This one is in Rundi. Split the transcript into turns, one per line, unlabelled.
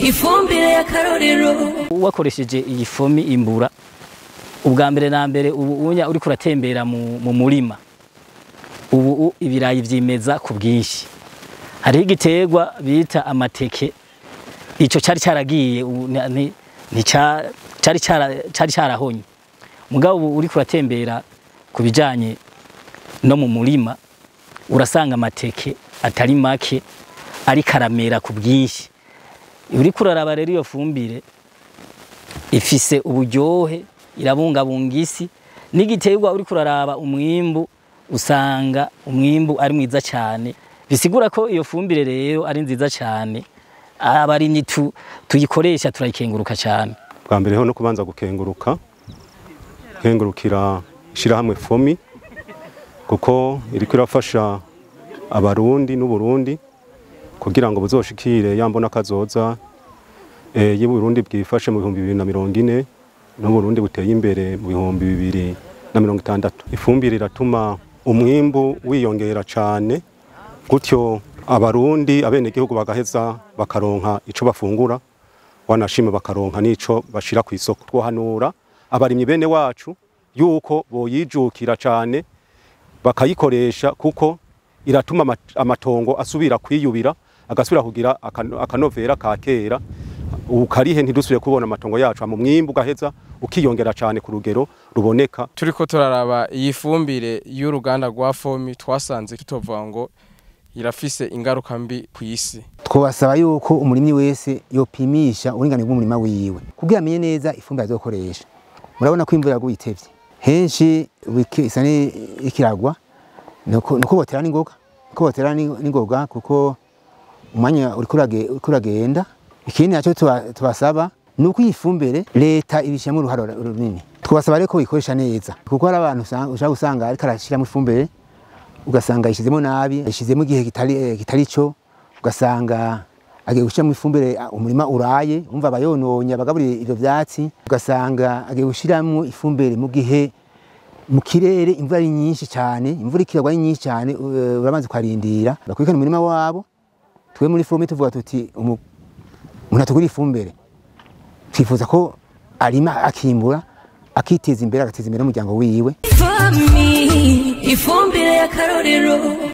ifumbire y'akarorero.
Wakoresheje iyi fomi imbura ubwa mbere na mbere ubu unya uri kuratembera mu murima ubu ibirayi vyimeza ku bwinshi. Hari igiterwa bita amateke ico cari caragiye cari carahonye. Mugabo ubu uri kuratembera kubijanye no mu murima urasanga amateke atari make ari karamera ku bwinshi. Uri kuraraba rero iyo fumbire ifise uburyohe irabungabunga isi n'igiterwa uri kuraraba umwimbu usanga umwimbu ari mwiza cyane. Bisigura ko iyo fumbire rero ari nziza cyane abarimyi tuyikoresha turayikenguruka cyane.
Bwa mbere ho no kubanza gukengurukira ishirahamwe fomi kuko iri kwirafasha abarundi n'uburundi kugira ngo buzoshikire yambona kazoza y'Uburundi bwifashe mu 2040 n'Uburundi buteye imbere mu 2060. Ifumbire iratuma umwimbu wiyongera cyane gutyo abarundi abenegihugu bagaheza bakaronka ico bafungura wanashima bakaronka nico bashira ku isoko. Twohanura abarimyi bene wacu yuko boyijukira cyane bakayikoresha kuko iratuma amatongo asubira kwiyubira agasubira kugira akanovera ka kera ukarihe ntidusubire kubona amatongo yacu mu mwimbu gaheza ukiyongera cyane ku rugero ruboneka.
Turiko turaraba iyi fumbire y'uruganda rwa fomi twasanze tutovuga ngo irafise ingaruka mbi ku isi.
Twabasaba yuko umurimyi wese yopimisha uburinganire bw'umurima wiwe kugira amenye neza ifumbire azokoresha. Murabona ko imvura yaguyitevye henshi isane ikiragwa nuko botera n'ingoga kuko umwanya uri kuragenda. Ikindi naco tubasaba nuko ifumbire leta ibishyiramo uruharo runini. Twabasaba reko bikoresha neza kuko hari abantu ushaka gusanga ariko arashiramo ifumbire ugasanga yishizemo nabi yishizemo igihe kitari cyo ugasanga agiye gushiramo ifumbire umurima uraye umva abayononya bagaburira ivyo vyatsi ugasanga agiye gushiramo ifumbire mu gihe mu kirere imvura ari nyinshi cyane imvura ikiragwa ari nyinshi cyane urabanza kwarindira bakwikana umurima wabo. Twe muri fomi tuvuga tuti umuntu atugura ifumbire twifuza ko arima akimbura akiteza imbere agateza imbere umuryango wiwe.
Ifumbire y'akarorero.